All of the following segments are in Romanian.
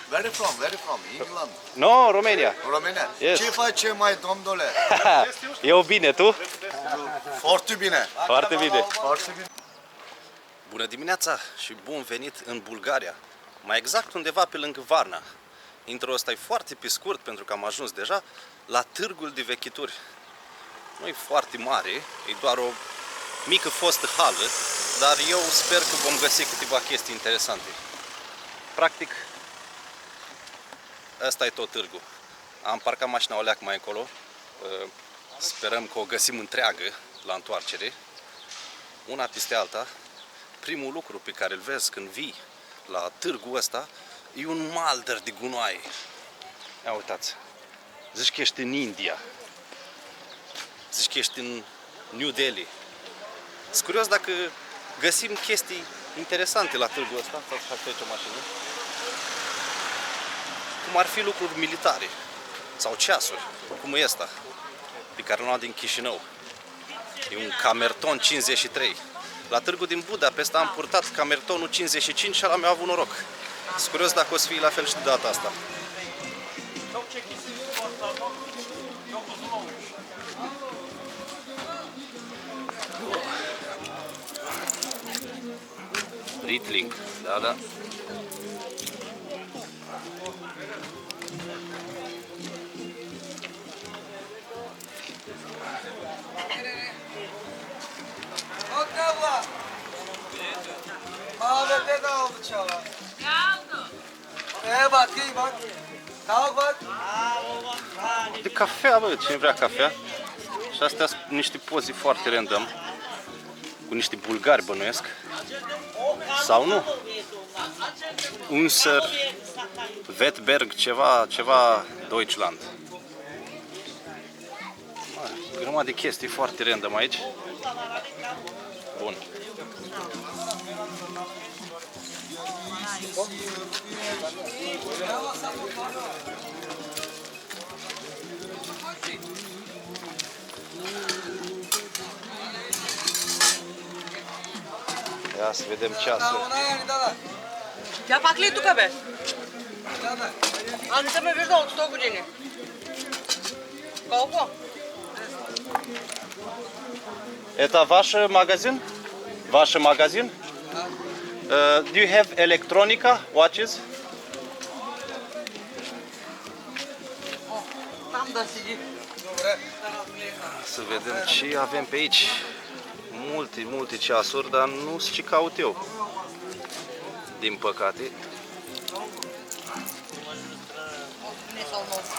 Where from? England. No, Romania. România. Yes. Ce face mai, domnule? Eu bine, tu? Foarte bine. Foarte bine. Foarte bine. Bună dimineața și bun venit în Bulgaria. Mai exact undeva pe lângă Varna. Intro ăsta e foarte pe scurt pentru că am ajuns deja la târgul de vechituri. Nu e foarte mare, e doar o mică fostă hală, dar eu sper că vom găsi câteva chestii interesante. Practic, ăsta e tot târgul. Am parcat mașina o leac mai încolo. Sperăm că o găsim întreagă la întoarcere. Una peste alta. Primul lucru pe care îl vezi când vii la târgul ăsta e un maldăr de gunoaie. Ia uitați. Zici că ești în India. Zici că ești în New Delhi. Sunt curios dacă găsim chestii interesante la târgul ăsta. Sau să trece o mașină. Cum ar fi lucruri militare. Sau ceasuri. Cum e ăsta. Pe care l-am luat din Chișinău. E un Camerton 53. La târgul din Budapesta am purtat Camertonul 55 și ăla mi-a avut noroc. Sunt curios dacă o să fie la fel și de data asta. Riesling, da. Ahmet'e de aldı çala. Ne aldı? Bak iyi bak. Tavuk bak. De cafea, bă, cine vrea cafea. Și astea sunt niște poze foarte random. Cu niște bulgari, bănuiesc. Sau nu? Unser Wettberg, ceva Deutschland. Grămadă de chestii foarte random aici. Bun. Ia să vedem ceasul. Я пакли тук бе. А не съм ме виждал от 100 години. Колко? Это ваш магазин? Ваш магазин? Do you have electronica watches? Там да седи. Să vedem ce avem pe aici. Multe ceasuri, dar nu știu ce caut eu. Din păcate. Не са много.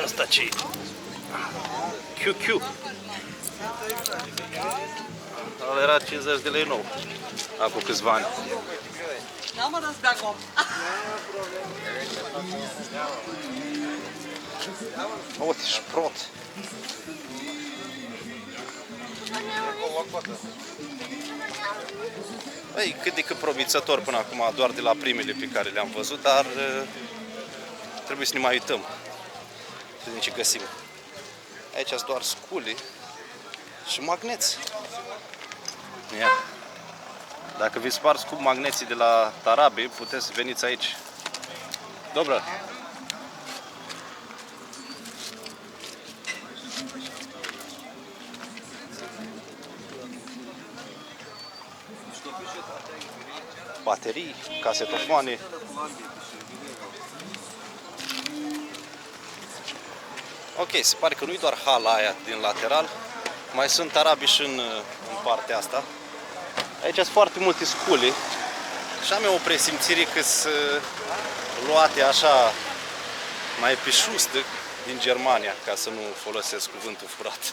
Asta ce QQ. Ăla era 50 de lei nou. Acum câțiva ani. Няма да сбягвам. Uite, șprot. Ei, cât de cât promițător până acum, doar de la primele pe care le-am văzut, dar trebuie să ne mai uităm. Să vedem ce găsim. Aici sunt doar scule și magneți. Ia. Dacă vi spar scump magneții de la Tarabe, puteți să veniți aici. Dobră! Baterii, casetofoane. Ok, se pare că nu-i doar hala aia din lateral, mai sunt tarabi și în partea asta. Aici sunt foarte multe scule și am eu o presimțire că sunt luate așa mai pe șustă din Germania, ca să nu folosesc cuvântul furat.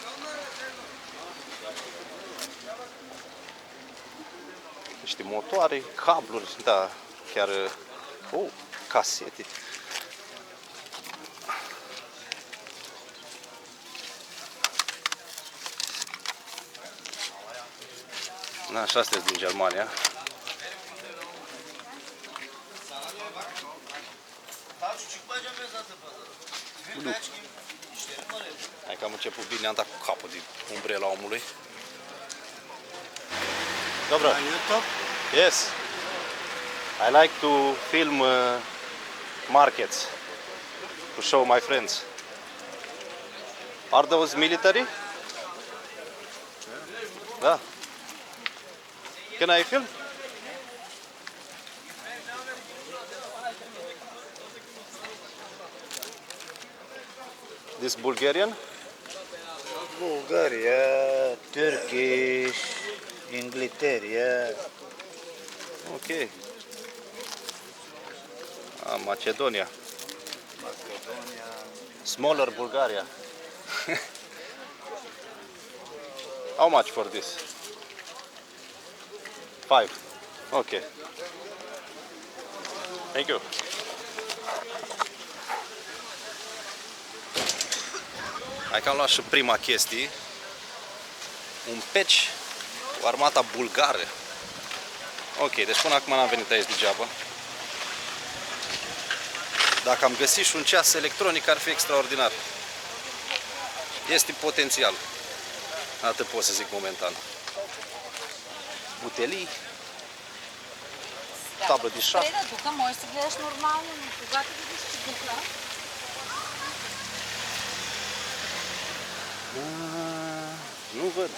Niște motoare, cabluri, da, chiar casete. Da, și astea din Germania. Blue. Hai că am început bine, am dat cu capul din umbrela omului. Dobra. YouTube? Yes. I like to film markets to show my friends. Are those military? Da. Can I film? This Bulgarian? Bulgaria, Turkish, Inglaterra. Ok. Macedonia. Smaller Bulgaria. How much for this? 5. Okay. Thank you. Hai că am luat și prima chestie. Un patch cu armata bulgară. Ok, deci până acum n-am venit aici degeaba. Dacă am găsit și un ceas electronic, ar fi extraordinar. Este potențial. Atât pot să zic momentan. Butelii, tablă de șah. Спрей да, тук можеш да се гледаш нормално, но когато видиш, че духа, Nu văd.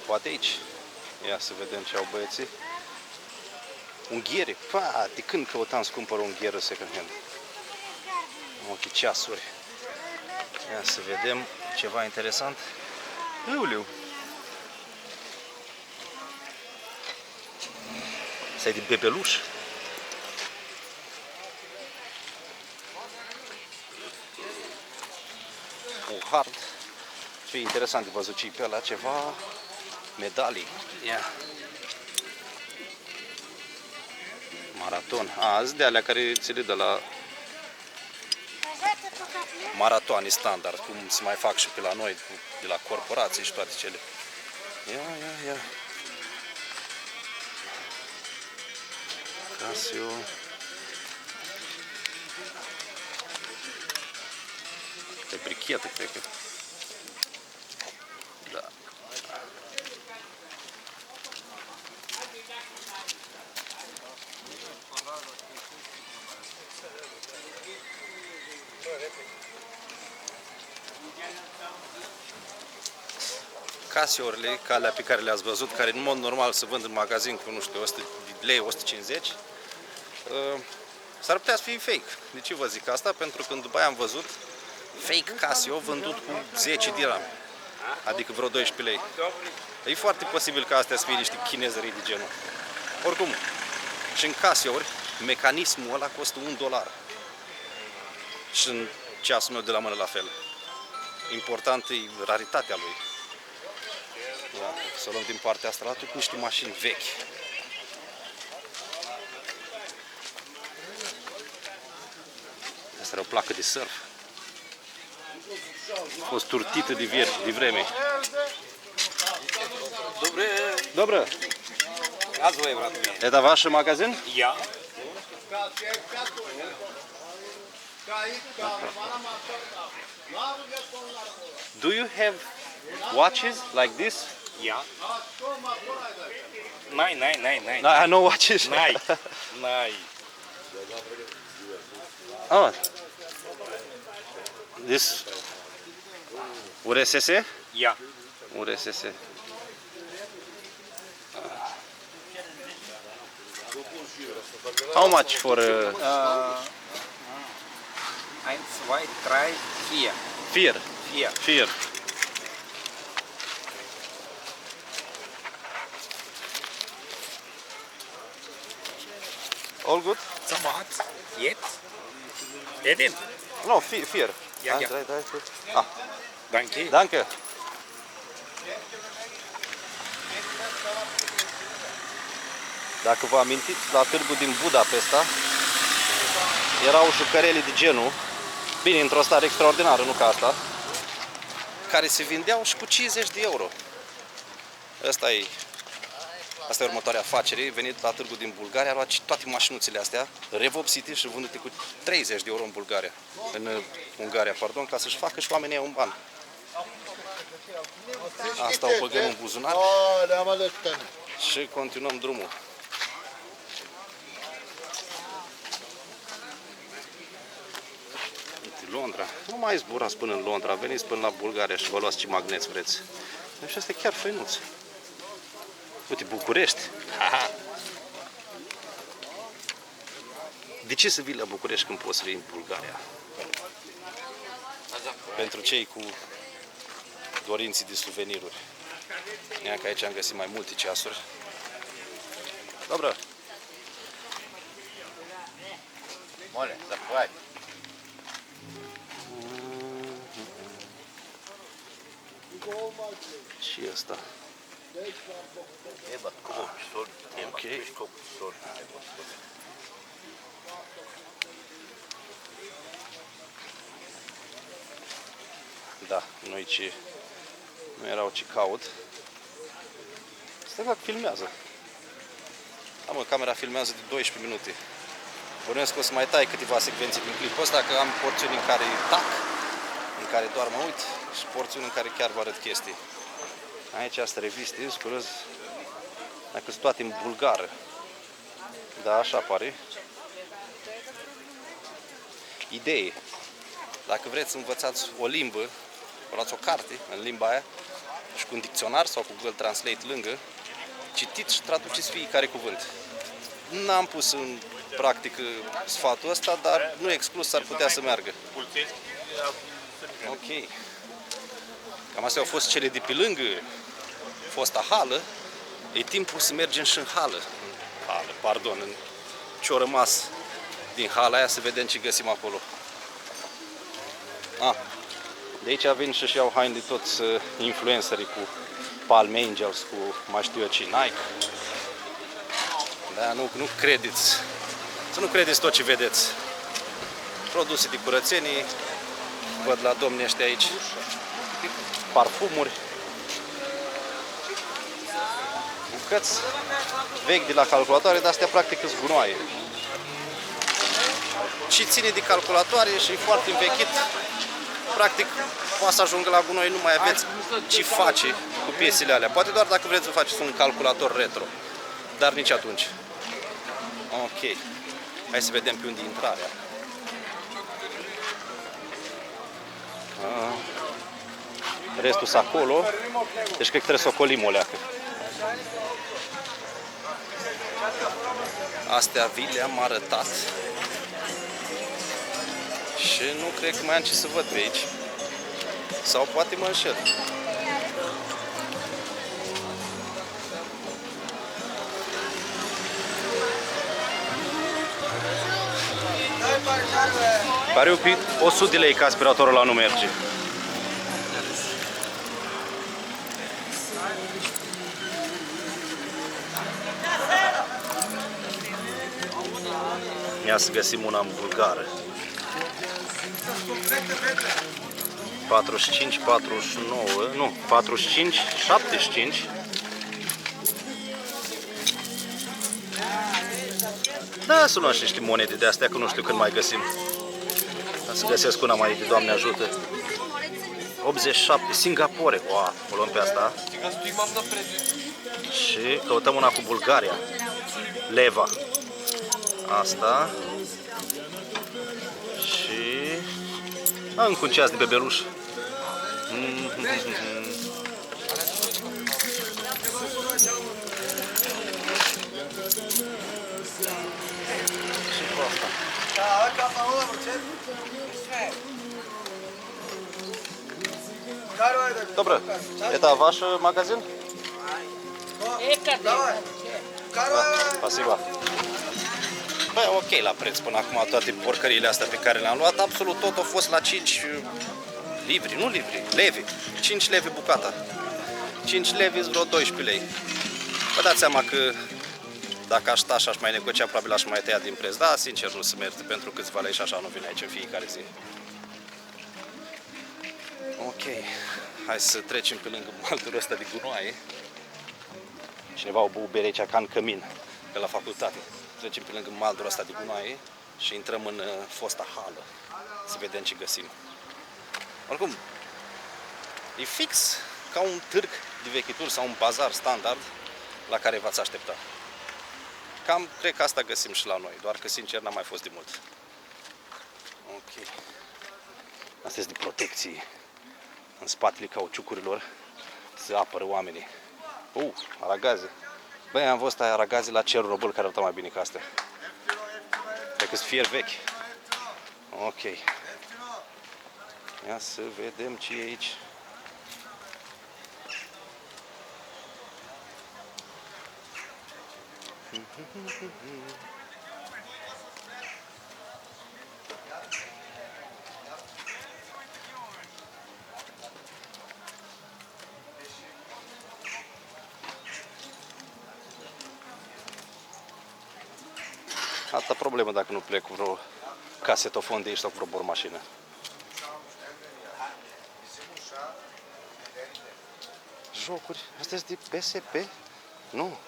Poate aici. Ia să vedem ce au băieții. Unghiere. Pa, de când căutam să cumpăr o unghieră second hand? Ok, ceasuri. Ia să vedem ceva interesant. Iuliu. Asta e de bebeluș. Un hard. Ce interesant de văzut ce pe ăla, ceva medalii. Ia. Maraton. Azi de alea care ți le dă la maratoane standard, cum se mai fac și pe la noi, de la corporații și toate cele. Ia. Casio. E brichetă, cred că. Da. Casio-urile, ca alea pe care le-ați văzut, care în mod normal se vând în magazin cu, nu știu, 100 lei, 150, s-ar putea să fie fake. De ce vă zic asta? Pentru că după aia am văzut fake Casio vândut cu 10 dirham, adică vreo 12 lei. E foarte posibil ca astea să fie niște chinezării de genul. Oricum, și în Casio-uri, mecanismul ăla costă $1. Și în ceasul meu de la mână la fel. Important e raritatea lui. Da, să o luăm din partea asta la altul cu niște mașini vechi. Asta era o placă de surf. A fost turtită de vreme. Dobre. Казвай, брат ми. Это ваш магазин? Я. Do you have watches like this? Я. Най. No, I know watches. Най. Oh. This URSS? Я. URSS. How much for 1, 2, 3, 4. fear? 4. Fear. All good? Самат. Jet. Едем. No, fear. Ja. Ah, Danke. danke. Dacă vă amintiți, la târgul din Budapesta erau jucărele de genul, bine, într-o stare extraordinară, nu ca asta, care se vindeau și cu 50 de euro. Ăsta e Asta e următoarea afacere, venit la târgul din Bulgaria, a luat toate mașinuțele astea, revopsite și vândute cu 30 de euro în Bulgaria, în Ungaria, pardon, ca să-și facă și oamenii un ban. Asta o băgăm în buzunar și continuăm drumul. Londra. Nu mai zburați până în Londra, veniți până la Bulgaria și vă luați ce magneți vreți. Deci asta e chiar făinuț. Uite, București. Aha. De ce să vii la București când poți să vii în Bulgaria? Pentru cei cu dorinții de suveniruri. Ia că aici am găsit mai multe ceasuri. Dobră. Mole, să poate. Și asta. Ok. Da, noi ce nu erau ce caut. Stai că filmează. Da, mă, camera filmează de 12 minute. Bănuiesc că o să mai tai câteva secvențe din clipul ăsta, că am porțiuni în care tac, în care doar mă uit și porțiuni în care chiar vă arăt chestii. Aici asta reviste, sunt curios dacă sunt toate în bulgară. Da, așa pare. Idee. Dacă vreți să învățați o limbă, luați o carte în limba aia și cu un dicționar sau cu Google Translate lângă, citiți și traduceți fiecare cuvânt. N-am pus în practică sfatul ăsta, dar nu exclus s-ar putea să meargă. Ok. Cam astea au fost cele de pe lângă fosta hală. E timpul să mergem și în hală. În ce-o rămas din hala aia, să vedem ce găsim acolo. De aici vin și iau haine de toți influencerii cu Palm Angels, cu mai știu eu ce, Nike. Da, nu credeți. Să nu credeți tot ce vedeți. Produse de curățenie. Văd la domnii ăștia aici parfumuri, bucăți vechi de la calculatoare, dar astea practic sunt gunoaie. Și ține de calculatoare și e foarte învechit. Practic poate să ajungă la gunoi, nu mai aveți ce face cu piesele alea. Poate doar dacă vreți să faceți un calculator retro, dar nici atunci. Ok. Hai să vedem pe unde e intrarea. Restul sunt acolo, deci cred că trebuie să ocolim o leacă. Astea vi le-am arătat și nu cred că mai am ce să văd pe aici. Sau poate mă înșel. Pariu pe 100 de lei că aspiratorul ăla nu merge. Ia să găsim una în bulgară. 45, 49, nu, 45, 75. Da, să luăm și niște monede de astea, că nu știu când mai găsim. Ca să găsesc una mai de Doamne ajută. 87, Singapore. Wow, o luăm pe asta. Și căutăm una cu Bulgaria. Leva. Asta. Și încă un ceas de bebeluș. Și cu asta. Добре, это ваш магазин? Спасибо. Bă, ok la preț până acum toate porcările astea pe care le-am luat, absolut tot a fost la 5 livri, nu livri, levi, 5 levi bucata. 5 levi vreo 12 lei. Vă dați seama că dacă aș sta și aș mai negocia, probabil aș mai tăia din preț. Da, sincer, nu se merge pentru câțiva lei și așa nu vine aici în fiecare zi. Ok, hai să trecem pe lângă maltul ăsta de gunoaie. Cineva o băut bere aici ca în cămin, pe la facultate. Trecem pe lângă maldul ăsta de gunoaie și intrăm în fosta hală. Să vedem ce găsim. Oricum, e fix ca un târg de vechituri sau un bazar standard la care v-ați aștepta. Cam cred că asta găsim și la noi, doar că sincer n-am mai fost de mult. Ok. Asta este de protecție. În spatele cauciucurilor se apără oamenii. Aragaze. Băi, am văzut aia aragaze la cerul robăl care arătau mai bine ca astea. Cred că-s fier vechi. Ok. Ia să vedem ce e aici. Alta problemă dacă nu plec cu vreo casetofon de aici sau cu vreo bormașină. Jocuri? Astea sunt de PSP? Nu.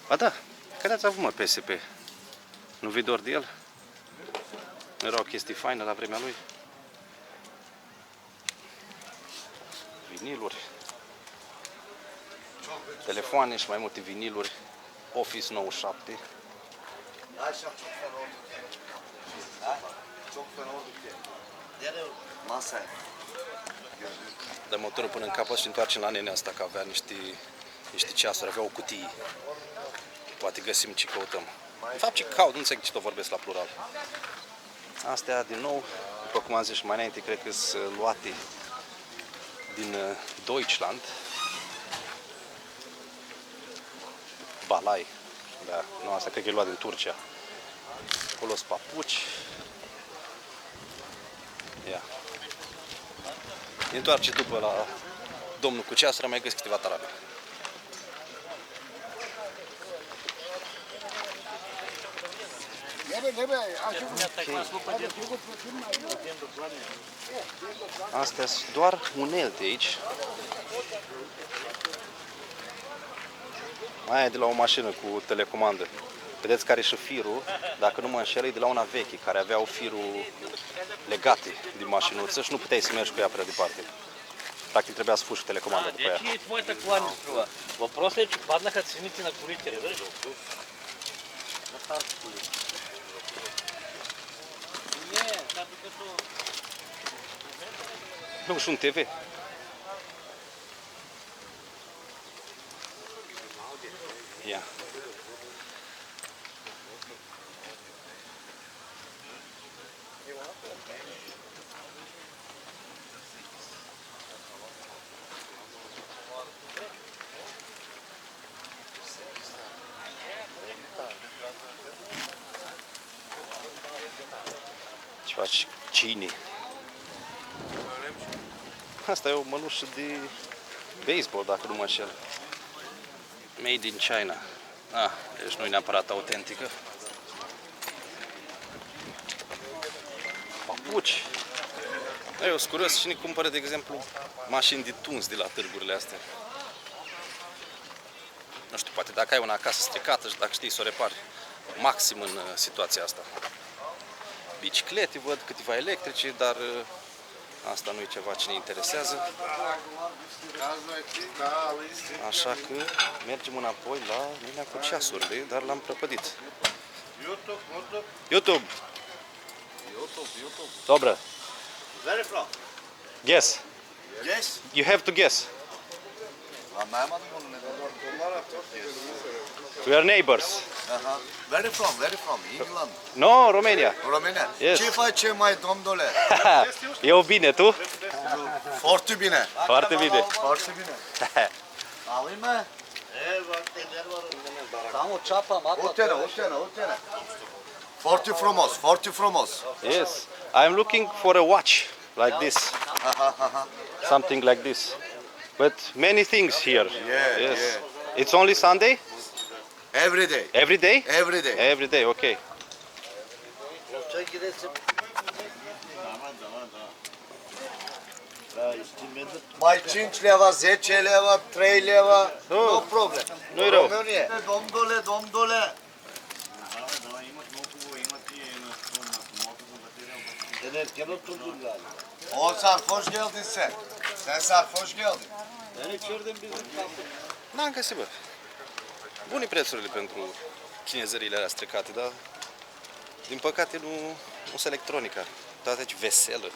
Ba da, care ați avut, mă, PSP? Nu vii doar de el? Nu era o chestie faină la vremea lui? Viniluri. Telefoane și mai multe viniluri. Office 97. Masa aia. Dăm motorul până în capăt și întoarcem la nenea asta, că avea niște ceasuri, avea o cutie. Poate găsim ce căutăm. De fapt, ce caut, nu înțeleg ce tot vorbesc la plural. Astea, din nou, după cum am zis și mai înainte, cred că sunt luate din Deutschland. Balai. Da, nu, asta cred că e luat din Turcia. Acolo sunt papuci. Ia. Ne întoarce după la domnul cu ceasuri, mai găsesc câteva tarabe. Astea sunt doar unelte aici. Aia e de la o mașină cu telecomandă. Vedeți care e și firul, dacă nu mă înșel, e de la una veche, care aveau firul legate din mașinuță și nu puteai să mergi cu ea prea departe. Practic trebuia să puși telecomanda după ea. Какие твои кланы струва? Вопрос е, че паднаха цените на колите, разбираш? Nu, și un TV. Ia. Ce faci? Cine? Asta e o mănușă de baseball, dacă nu mă înșel. Made in China. Deci nu e neapărat autentică. Papuci. Eu sunt curios, cine cumpără, de exemplu, mașini de tuns de la târgurile astea. Nu știu, poate dacă ai una acasă stricată și dacă știi să o repari, maxim în situația asta. Biciclete, văd câteva electrice, dar asta nu e ceva ce ne interesează. Așa că mergem înapoi la minea cu ceasurile, dar l-am prăpădit. YouTube. Dobră. Where from? Guess. Yes? You have to guess. Anlayamadım onu neden. We are neighbors. Aha. Where from? Where from? England. No, Romania. România. Yes. Ce face mai domnule? Eu bine, tu? Foarte bine. Foarte bine. Foarte bine. Alayım mı? Samo čapa, mapa. Otene. Foarte frumos, foarte frumos. Yes. I'm looking for a watch like this. Something like this. But many things here. Yeah, Yes. yeah. It's only Sunday? Every day. Every day? Every day. Every day, okay. Mai 5 leva, 10 leva, 3 leva, no problem. Nu-i rău. Românie. Domnule. O sarhoş geldin sen. Sen sarhoş geldin. N-am găsit, bă. Bune prețurile pentru chinezările alea stricate, dar din păcate nu sunt electronica. Toate aici veselă.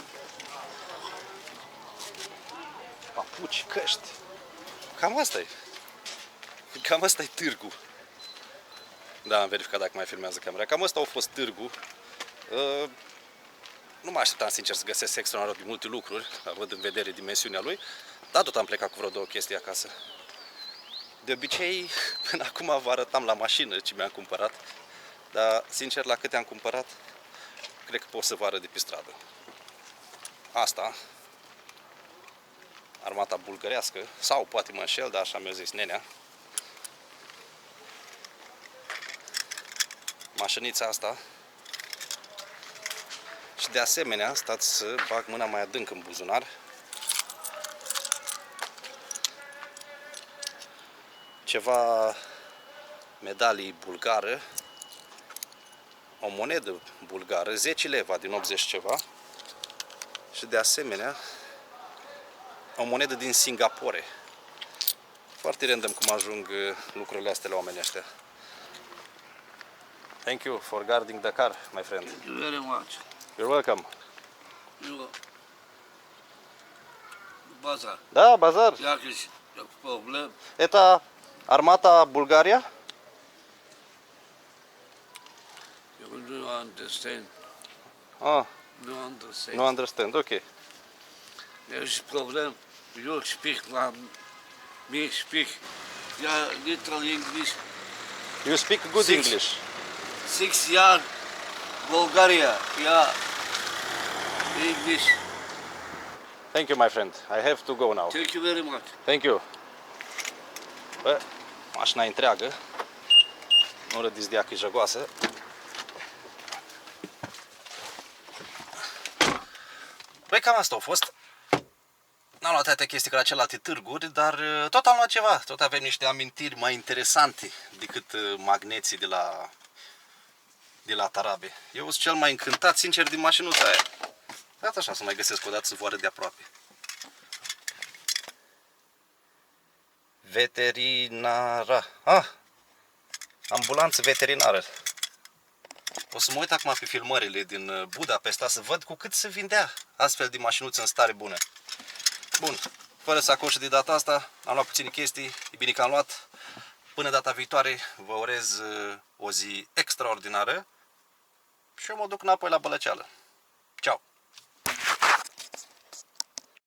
Papuci, căști. Cam asta e. Cam asta e târgu. Da, am verificat dacă mai filmează camera. Cam asta a fost târgu. Nu mă așteptam sincer să găsesc extraordinar de multe lucruri, având în vedere dimensiunea lui, dar tot am plecat cu vreo 2 chestii acasă. De obicei, până acum vă arătam la mașină ce mi-am cumpărat, dar sincer la câte am cumpărat, cred că pot să vă arăt de pe stradă. Asta, armata bulgărească, sau poate mă înșel, dar așa mi-a zis nenea. Mașinița asta. Și de asemenea, stați să bag mâna mai adânc în buzunar. Ceva medalii bulgară, o monedă bulgară, 10 leva din 80 ceva. Și de asemenea, o monedă din Singapore. Foarte random cum ajung lucrurile astea la oamenii ăștia. Thank you for guarding the car, my friend. Thank you very much. You're welcome. You Baza, Da, bazar. jakiś problem? Это armata Bulgaria? You don't understand. Ah, No understand. nu understand. Ok. There's problem. You speak me speak. Yeah, literal English. You speak good Six. English. 6 years Bulgaria. Yeah. English. Thank you, my friend. I have to go now. Thank you very much. Thank you. Bă, mașina e întreagă. Nu rădiți de ea că e jăgoasă. Băi, cam asta a fost. N-am luat atâtea chestii ca la celelalte târguri, dar tot am luat ceva. Tot avem niște amintiri mai interesante decât magneții de la Tarabe. Eu sunt cel mai încântat, sincer, din mașinuța aia. Dați așa să mai găsesc o dată să vă arăt de aproape. Veterinara. Ambulanță veterinară. O să mă uit acum pe filmările din Budapesta să văd cu cât se vindea astfel de mașinuță în stare bună. Bun, fără sacoșă de data asta, am luat puține chestii, e bine că am luat. Până data viitoare vă urez o zi extraordinară și eu mă duc înapoi la Bălăceală.